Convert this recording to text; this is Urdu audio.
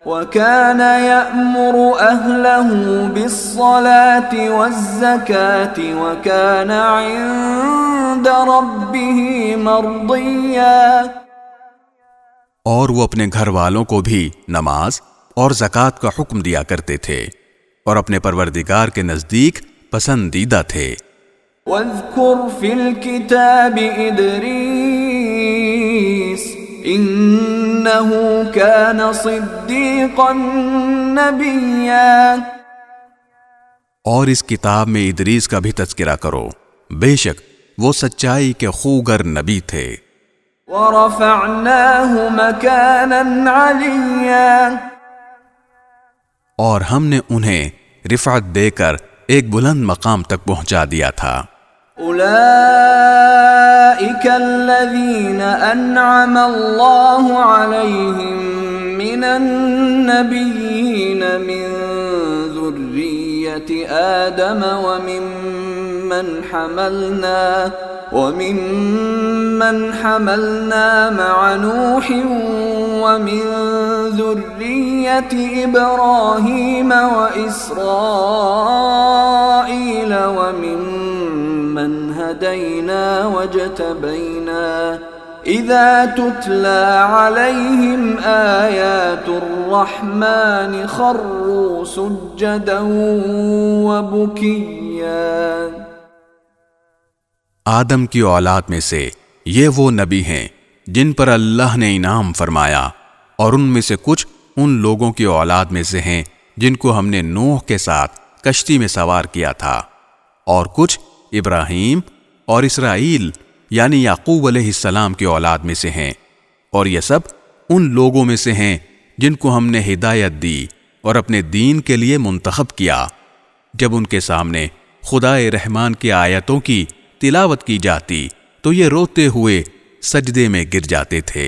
وَكَانَ يَأْمُرُ أَهْلَهُ بِالصَّلَاةِ وَالزَّكَاةِ وَكَانَ عِندَ رَبِّهِ مَرْضِيًّا، اور وہ اپنے گھر والوں کو بھی نماز اور زکوٰۃ کا حکم دیا کرتے تھے اور اپنے پروردگار کے نزدیک پسندیدہ تھے۔ وَاذْكُرْ فِي الْكِتَابِ إِدْرِيسَ إِنَّهُ كَانَ صِدِّيقًا نَبِيًّا، اور اس کتاب میں ادریس کا بھی تذکرہ کرو، بے شک وہ سچائی کے خوگر نبی تھے۔ وَرَفَعْنَاهُ مَكَانًا عَلِيًّا، اور ہم نے انہیں رفعت دے کر ایک بلند مقام تک پہنچا دیا تھا۔ أولئك الذين أنعم الله عليهم من النبيين من ذرية آدم ومن حملنا مع نوح ومن ذرية إبراهيم وإسرائيل وممن هدينا واجتبينا إذا تتلى عليهم آيات الرحمن خروا سجدا وبكيا۔ آدم کی اولاد میں سے یہ وہ نبی ہیں جن پر اللہ نے انعام فرمایا، اور ان میں سے کچھ ان لوگوں کی اولاد میں سے ہیں جن کو ہم نے نوح کے ساتھ کشتی میں سوار کیا تھا، اور کچھ ابراہیم اور اسرائیل یعنی یعقوب علیہ السلام کی اولاد میں سے ہیں، اور یہ سب ان لوگوں میں سے ہیں جن کو ہم نے ہدایت دی اور اپنے دین کے لیے منتخب کیا۔ جب ان کے سامنے خدائے رحمان کی آیتوں کی تلاوت کی جاتی تو یہ روتے ہوئے سجدے میں گر جاتے تھے۔